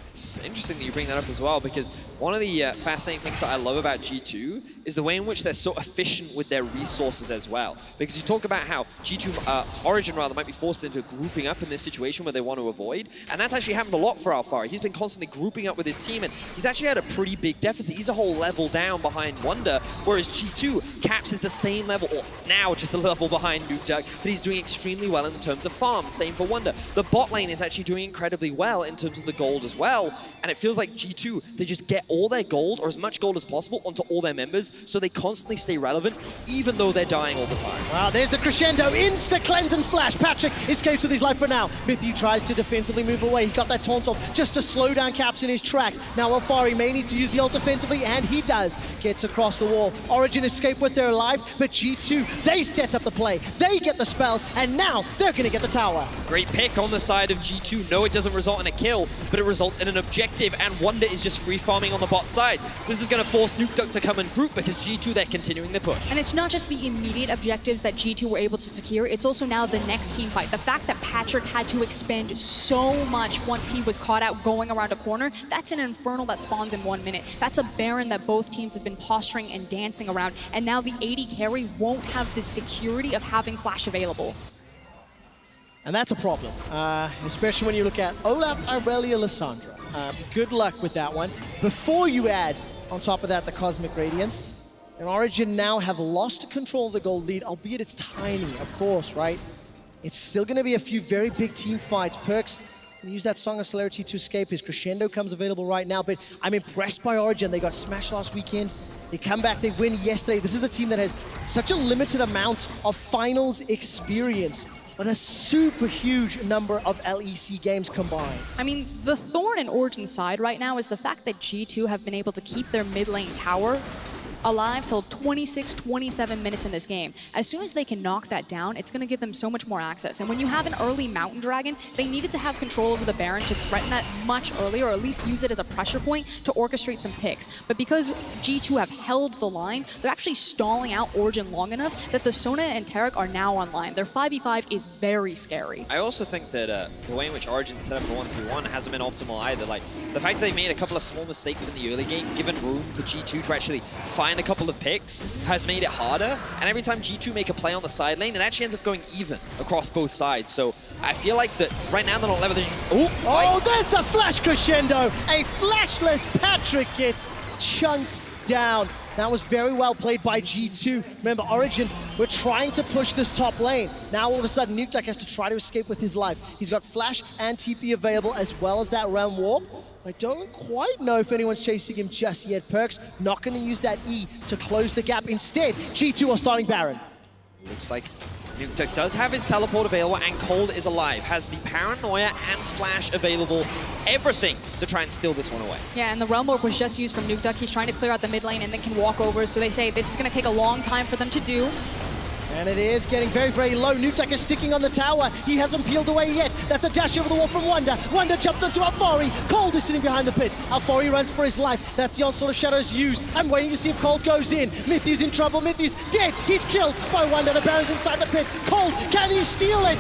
It's interesting that you bring that up as well, because one of the fascinating things that I love about G2 is the way in which they're so efficient with their resources as well. Because you talk about how G2, Origen rather, might be forced into grouping up in this situation where they want to avoid, and that's actually happened a lot for Alfari. He's been constantly grouping up with his team, and he's actually had a pretty big deficit. He's a whole level down behind Wunder, whereas G2, Caps is the same level, or now just a level behind Nukeduck, but he's doing extremely well in terms of farm. Same for Wunder. The bot lane is actually doing incredibly well in terms of the gold as well. And it feels like G2, they just get all their gold, or as much gold as possible, onto all their members, so they constantly stay relevant, even though they're dying all the time. Wow, there's the crescendo, insta-cleanse and flash. Patrick escapes with his life for now. Mythiu tries to defensively move away. He got that taunt off just to slow down Caps in his tracks. Now Alfari may need to use the ult defensively, and he does. Gets across the wall. Origen escape with their life, but G2, they set up the play. They get the spells, and now they're going to get the tower. Great pick on the side of G2. No, it doesn't result in a kill, but it results in an objective, and Wunder is just free farming on the bot side. This is going to force Nukeduck to come and group, because G2, they're continuing their push. And it's not just the immediate objectives that G2 were able to secure, it's also now the next team fight. The fact that Patrick had to expend so much once he was caught out going around a corner, that's an Infernal that spawns in 1 minute. That's a Baron that both teams have been posturing and dancing around, and now the AD carry won't have the security of having Flash available. And that's a problem, especially when you look at Olaf, Irelia, Lissandra. Good luck with that one. Before you add, on top of that, the Cosmic Radiance, and Origen now have lost control of the gold lead, albeit it's tiny, of course, right? It's still going to be a few very big team fights. Perkz can use that Song of Celerity to escape. His crescendo comes available right now, but I'm impressed by Origen. They got smashed last weekend. They come back, they win yesterday. This is a team that has such a limited amount of finals experience, but a super huge number of LEC games combined. I mean, the thorn in Origen's side right now is the fact that G2 have been able to keep their mid lane tower alive till 26, 27 minutes in this game. As soon as they can knock that down, it's going to give them so much more access. And when you have an early Mountain Dragon, they needed to have control over the Baron to threaten that much earlier, or at least use it as a pressure point to orchestrate some picks. But because G2 have held the line, they're actually stalling out Origen long enough that the Sona and Tarek are now online. Their 5v5 is very scary. I also think that the way in which Origen set up the 1-3-1 hasn't been optimal either. Like, the fact that they made a couple of small mistakes in the early game, given room for G2 to actually find a couple of picks, has made it harder. And every time G2 make a play on the side lane, it actually ends up going even across both sides. So I feel like that right now they're not leveraging. Oh, there's the flash crescendo. A flashless Patrick gets chunked down. That was very well played by G2. Remember, Origen were trying to push this top lane. Now all of a sudden, Nukeduck has to try to escape with his life. He's got flash and TP available, as well as that realm warp. I don't quite know if anyone's chasing him just yet. Perkz not going to use that E to close the gap. Instead, G2 are starting Baron. Looks like Nukeduck does have his teleport available, and Cold is alive. Has the Paranoia and Flash available. Everything to try and steal this one away. Yeah, and the Realm Warp was just used from Nukeduck. He's trying to clear out the mid lane and then can walk over. So they say this is going to take a long time for them to do. And it is getting very, very low. Nukeduck is sticking on the tower. He hasn't peeled away yet. That's a dash over the wall from Wunder. Wunder jumps onto Alfari. Cold is sitting behind the pit. Alfari runs for his life. That's the Onslaught of Shadows used. I'm waiting to see if Cold goes in. Mythi's in trouble. Mythi's dead. He's killed by Wunder. The Baron's inside the pit. Cold, can he steal it?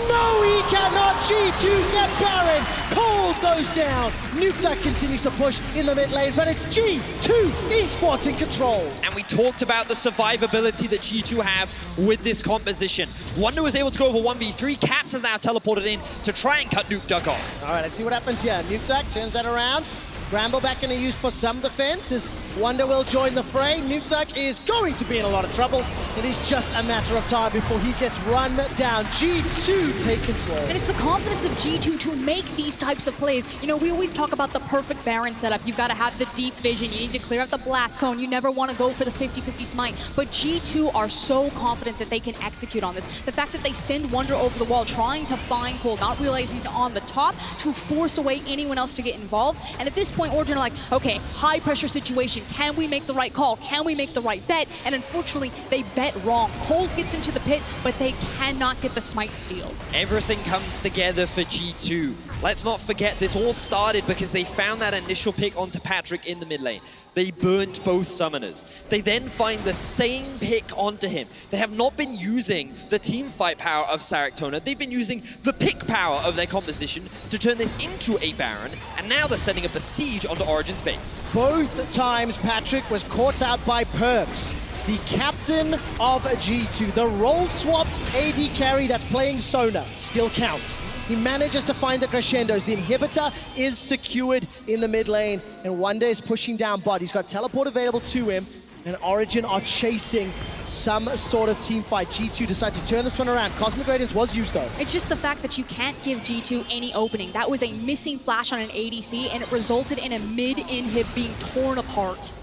No, he cannot. G2 get Baron. Cold goes down. Nukeduck continues to push in the mid lane, but it's G2 eSports in control. And we talked about the survivability that G2 have with this composition. Wunder was able to go over 1v3. Caps has now teleported in to try and cut Nukeduck off. All right, let's see what happens here. Nukeduck turns that around. Bramble back in the use for some defense as Wunder will join the fray. Nukeduck is going to be in a lot of trouble. It is just a matter of time before he gets run down. G2 take control. And it's the confidence of G2 to make these types of plays. You know, we always talk about the perfect Baron setup. You've got to have the deep vision. You need to clear out the blast cone. You never want to go for the 50-50 smite. But G2 are so confident that they can execute on this. The fact that they send Wunder over the wall, trying to find Cold, not realize he's on the top, to force away anyone else to get involved. And at this point, Origen are like, okay, high pressure situation. Can we make the right call? Can we make the right bet? And unfortunately, they bet wrong. Cold gets into the pit, but they cannot get the smite steal. Everything comes together for G2. Let's not forget this all started because they found that initial pick onto Patrick in the mid lane. They burnt both summoners. They then find the same pick onto him. They have not been using the team fight power of Saractona. They've been using the pick power of their composition to turn this into a Baron, and now they're setting up a siege onto Origen's base. Both times Patrick was caught out by Perkz, the captain of G2. The role swap AD carry that's playing Sona still counts. He manages to find the crescendos. The inhibitor is secured in the mid lane, and Wunder is pushing down bot. He's got teleport available to him, and Origen are chasing some sort of team fight. G2 decides to turn this one around. Cosmic Radiance was used though. It's just the fact that you can't give G2 any opening. That was a missing flash on an ADC, and it resulted in a mid-inhib being torn apart.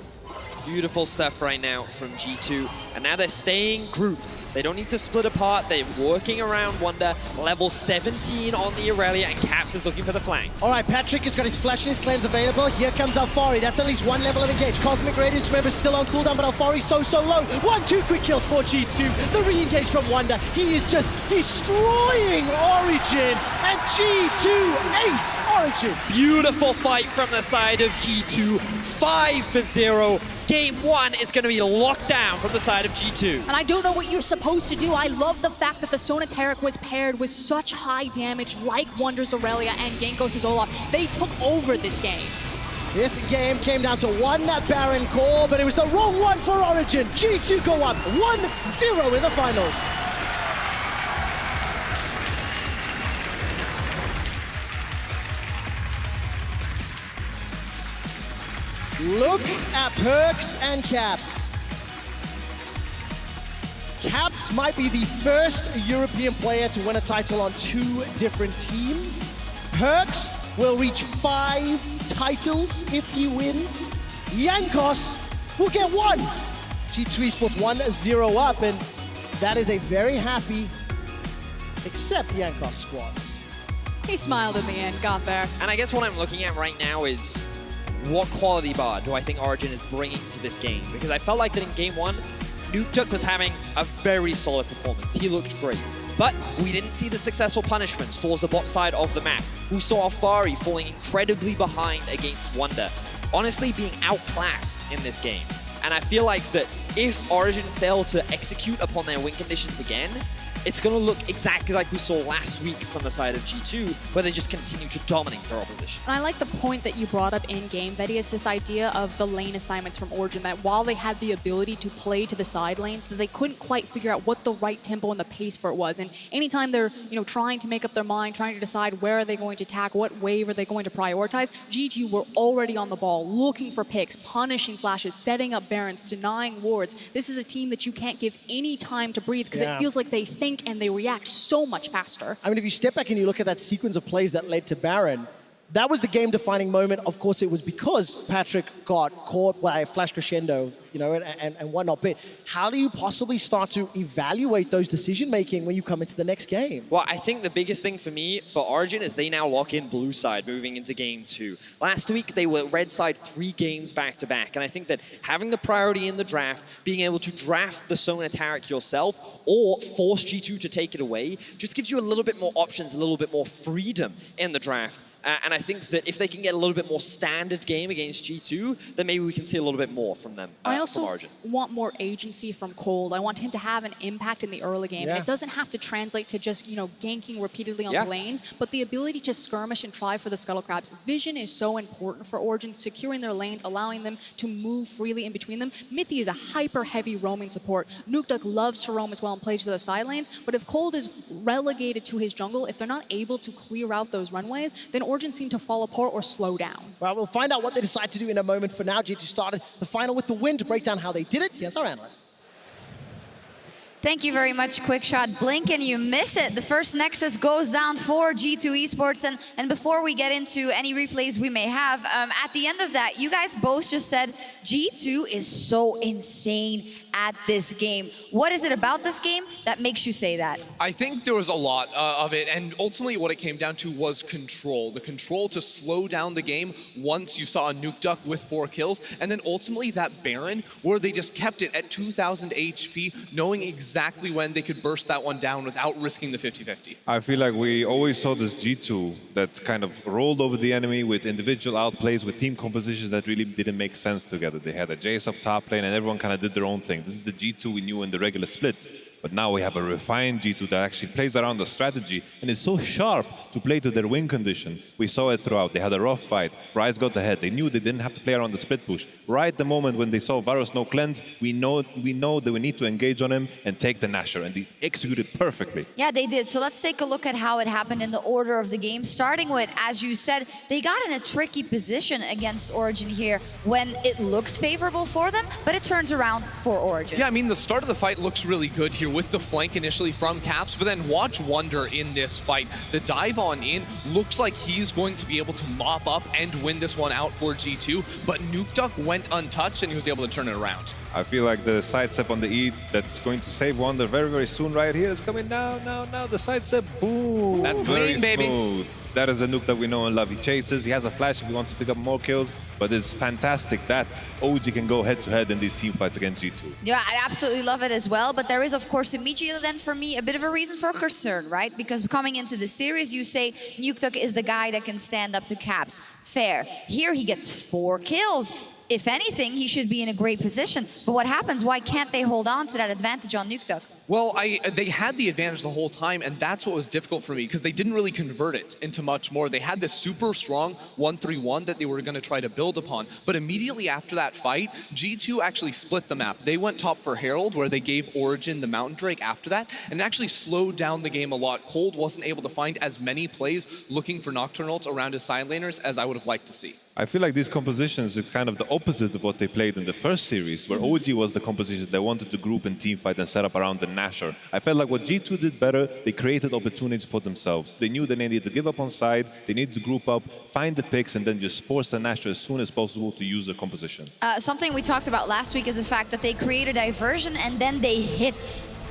Beautiful stuff right now from G2, and now they're staying grouped. They don't need to split apart. They're working around Wunder. Level 17 on the Aurelia, and Caps is looking for the flank. All right, Patrick has got his flash and his cleanse available. Here comes Alfari. That's at least one level of engage. Cosmic Radiance, remember, still on cooldown, but Alfari's so low. 1-2 quick kills for G2. The re-engage from Wunder. He is just destroying Origen, and G2 ace Origen. Beautiful fight from the side of G2. 5-0. Game 1 is going to be locked down from the side of G2. And I don't know what you're supposed to do. I love the fact that the Sona Tarek was paired with such high damage like Wunder's Aurelia and Jankos' Olaf. They took over this game. This game came down to one Baron call, but it was the wrong one for Origen. G2 go up 1-0 in the finals. Look at Perkz and Caps. Caps might be the first European player to win a title on 2 different teams. Perkz will reach 5 titles if he wins. Jankos will get 1. G2 Esports 1-0 up, and that is a very happy, except Jankos squad. He smiled in the end, got there. And I guess what I'm looking at right now is what quality bar do I think Origen is bringing to this game? Because I felt like that in game one, Nukeduck was having a very solid performance. He looked great. But we didn't see the successful punishments towards the bot side of the map. We saw Afari falling incredibly behind against Wonder, honestly being outclassed in this game. And I feel like that if Origen fail to execute upon their win conditions again, it's going to look exactly like we saw last week from the side of G2, where they just continue to dominate their opposition. And I like the point that you brought up in-game, Vedius, this idea of the lane assignments from Origen, that while they had the ability to play to the side lanes, that they couldn't quite figure out what the right tempo and the pace for it was. And anytime they're trying to make up their mind, trying to decide where are they going to attack, what wave are they going to prioritize, G2 were already on the ball, looking for picks, punishing flashes, setting up barons, denying wards. This is a team that you can't give any time to breathe because it feels like they think and they react so much faster. I mean, if you step back and you look at that sequence of plays that led to Baron, that was the game-defining moment. Of course, it was because Patrick got caught by a flash crescendo, and whatnot. But how do you possibly start to evaluate those decision-making when you come into the next game? Well, I think the biggest thing for me, for Origen, is they now lock in blue side moving into game 2. Last week, they were red side 3 games back-to-back. And I think that having the priority in the draft, being able to draft the Sona Taric yourself, or force G2 to take it away, just gives you a little bit more options, a little bit more freedom in the draft. And I think that if they can get a little bit more standard game against G2, then maybe we can see a little bit more from them. I also want more agency from Cold. I want him to have an impact in the early game. And it doesn't have to translate to just, ganking repeatedly on the lanes, but the ability to skirmish and try for the Scuttle Crabs. Vision is so important for Origen, securing their lanes, allowing them to move freely in between them. Mithy is a hyper-heavy roaming support. Nukeduck loves to roam as well and play to the side lanes, but if Cold is relegated to his jungle, if they're not able to clear out those runways, then Origen seem to fall apart or slow down. Well, we'll find out what they decide to do in a moment. For now, G2 started the final with the win. To break down how they did it, here's our analysts. Thank you very much, Quickshot. Blink and you miss it. The first Nexus goes down for G2 Esports. And before we get into any replays we may have, at the end of that, you guys both just said G2 is so insane at this game. What is it about this game that makes you say that? I think there was a lot of it, and ultimately what it came down to was control. The control to slow down the game once you saw a Nukeduck with 4 kills, and then ultimately that Baron, where they just kept it at 2,000 HP, knowing exactly when they could burst that one down without risking the 50-50. I feel like we always saw this G2 that kind of rolled over the enemy with individual outplays, with team compositions that really didn't make sense together. They had a Jace up top lane and everyone kind of did their own thing. This is the G2 we knew in the regular split. But now we have a refined G2 that actually plays around the strategy and is so sharp to play to their win condition. We saw it throughout. They had a rough fight. Rise got ahead. They knew they didn't have to play around the split push. Right the moment when they saw Varus no cleanse, we know that we need to engage on him and take the Nashor, and they executed perfectly. Yeah, they did. So let's take a look at how it happened in the order of the game. Starting with, as you said, they got in a tricky position against Origen here when it looks favorable for them, but it turns around for Origen. Yeah, I mean, the start of the fight looks really good here with the flank initially from Caps, but then watch Wonder in this fight. The dive on in looks like he's going to be able to mop up and win this one out for G2, but Nukeduck went untouched and he was able to turn it around. I feel like the sidestep on the E that's going to save Wonder very, very soon right here is coming now. The sidestep, boom. That's clean, baby. Smooth. That is the Nuke that we know and love. He chases, he has a flash if he wants to pick up more kills, but it's fantastic that OG can go head-to-head in these team fights against G2. Yeah, I absolutely love it as well, but there is, of course, immediately then for me a bit of a reason for concern, right? Because coming into the series, you say Nukeduck is the guy that can stand up to Caps. Fair. Here he gets 4 kills. If anything, he should be in a great position. But what happens? Why can't they hold on to that advantage on Nukeduck? Well, they had the advantage the whole time, and that's what was difficult for me, because they didn't really convert it into much more. They had this super strong 1-3-1 that they were going to try to build upon, but immediately after that fight, G2 actually split the map. They went top for Herald, where they gave Origen the Mountain Drake after that, and actually slowed down the game a lot. Cold wasn't able to find as many plays looking for Nocturne ults around his side laners as I would have liked to see. I feel like these compositions is kind of the opposite of what they played in the first series, where OG was the composition they wanted to group and team fight and set up around the Nashor. I felt like what G2 did better, they created opportunities for themselves. They knew they needed to give up on side, they needed to group up, find the picks, and then just force the Nashor as soon as possible to use their composition. Something we talked about last week is the fact that they created diversion and then they hit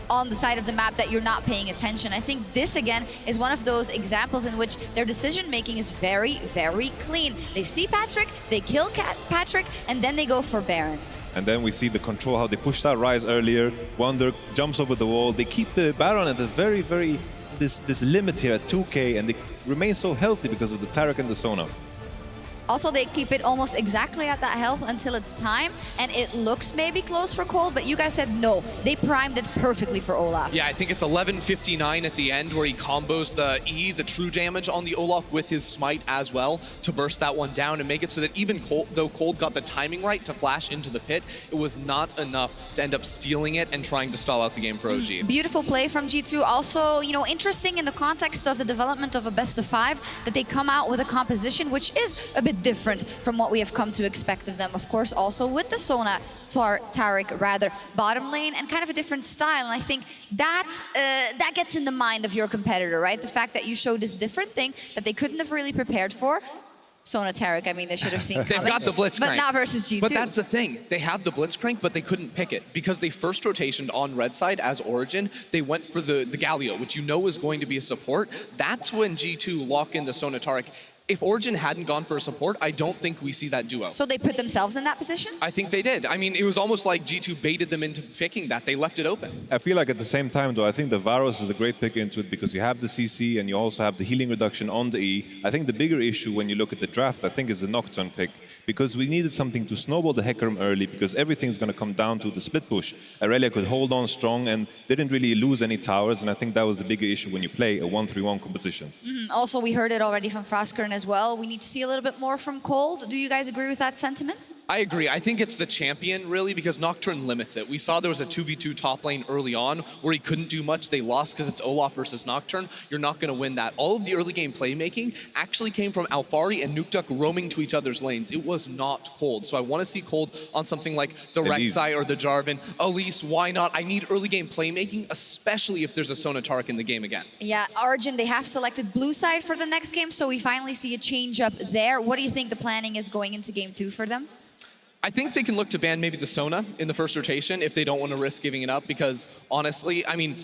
on the side of the map that you're not paying attention. I think this, again, is one of those examples in which their decision-making is very, very clean. They see Patrick, they kill Patrick, and then they go for Baron. And then we see the control, how they pushed out Ryze earlier. Wunder jumps over the wall. They keep the Baron at a very, very, this limit here at 2K, and they remain so healthy because of the Taric and the Sona. Also, they keep it almost exactly at that health until it's time, and it looks maybe close for Cold, but you guys said no. They primed it perfectly for Olaf. Yeah, I think it's 11:59 at the end where he combos the E, the true damage on the Olaf with his smite as well to burst that one down and make it so that even Cold, though Cold got the timing right to flash into the pit, it was not enough to end up stealing it and trying to stall out the game for OG. Beautiful play from G2. Also, you know, interesting in the context of the development of a best of 5 that they come out with a composition which is a bit different from what we have come to expect of them. Of course, also with the Sona, Taric rather, bottom lane, and kind of a different style. And I think that gets in the mind of your competitor, right? The fact that you show this different thing that they couldn't have really prepared for. Sona Taric, I mean, they should have seen coming. They've got the Blitzcrank. But not versus G2. But that's the thing. They have the Blitzcrank, but they couldn't pick it. Because they first rotationed on red side as Origen, they went for the Galio, which you know is going to be a support. That's when G2 lock in the Sona Taric. If Origen hadn't gone for a support, I don't think we see that duo. So they put themselves in that position? I think they did. I mean, it was almost like G2 baited them into picking that. They left it open. I feel like at the same time, though, I think the Varus is a great pick into it because you have the CC and you also have the healing reduction on the E. I think the bigger issue when you look at the draft, I think, is the Nocturne pick because we needed something to snowball the Hecarim early because everything's going to come down to the split push. Aurelia could hold on strong and didn't really lose any towers, and I think that was the bigger issue when you play a 1-3-1 composition. Also, we heard it already from Frostkern as well. We need to see a little bit more from Cold. Do you guys agree with that sentiment? I agree. I think it's the champion, really, because Nocturne limits it. We saw there was a 2v2 top lane early on where he couldn't do much. They lost because it's Olaf versus Nocturne. You're not going to win that. All of the early game playmaking actually came from Alphari and Nukeduck roaming to each other's lanes. It was not Cold. So I want to see Cold on something like the Rek'Sai or the Jarvan. Elise, why not? I need early game playmaking, especially if there's a Sona Taric in the game again. Yeah, Origen, they have selected blue side for the next game, so we finally see a change up there. What do you think the planning is going into game 2 for them? I think they can look to ban maybe the Sona in the first rotation if they don't want to risk giving it up because honestly, I mean,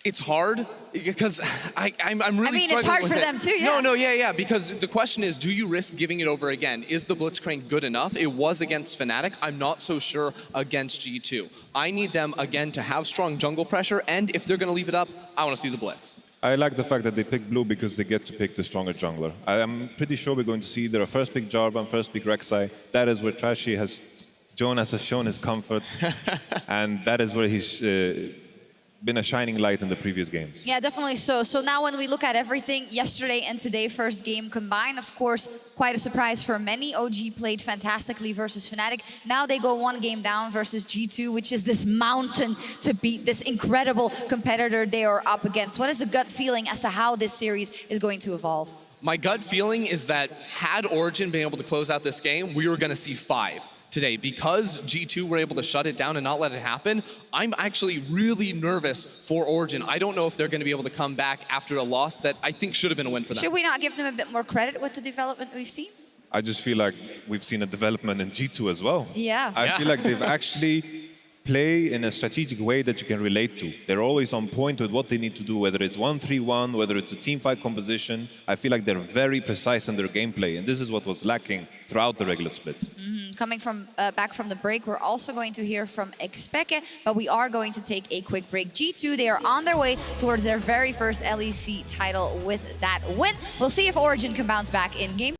it's hard because I'm really struggling it's hard with for it. them too, yeah. Yeah, because the question is, do you risk giving it over again? Is the Blitzcrank good enough? It was against Fnatic. I'm not so sure against G2. I need them, again, to have strong jungle pressure, and if they're going to leave it up, I want to see the Blitz. I like the fact that they picked blue because they get to pick the stronger jungler. I'm pretty sure we're going to see either a first pick Jarvan, first pick Rek'Sai. That is where Trashy has, Jonas has shown his comfort, and that is where he's been a shining light in the previous games. Yeah, definitely so. So now when we look at everything, yesterday and today, first game combined, of course, quite a surprise for many. OG played fantastically versus Fnatic. Now they go one game down versus G2, which is this mountain to beat, this incredible competitor they are up against. What is the gut feeling as to how this series is going to evolve? My gut feeling is that had Origen been able to close out this game, we were going to see 5. Today. Because G2 were able to shut it down and not let it happen, I'm actually really nervous for Origen. I don't know if they're going to be able to come back after a loss that I think should have been a win for them. Should we not give them a bit more credit with the development we've seen? I just feel like we've seen a development in G2 as well. Yeah. I feel like they've actually play in a strategic way that you can relate to. They're always on point with what they need to do, whether it's 1-3-1, whether it's a teamfight composition. I feel like they're very precise in their gameplay, and this is what was lacking throughout the regular split. Coming from back from the break, we're also going to hear from Expeke, but we are going to take a quick break. G2, they are on their way towards their very first LEC title with that win. We'll see if Origen can bounce back in game.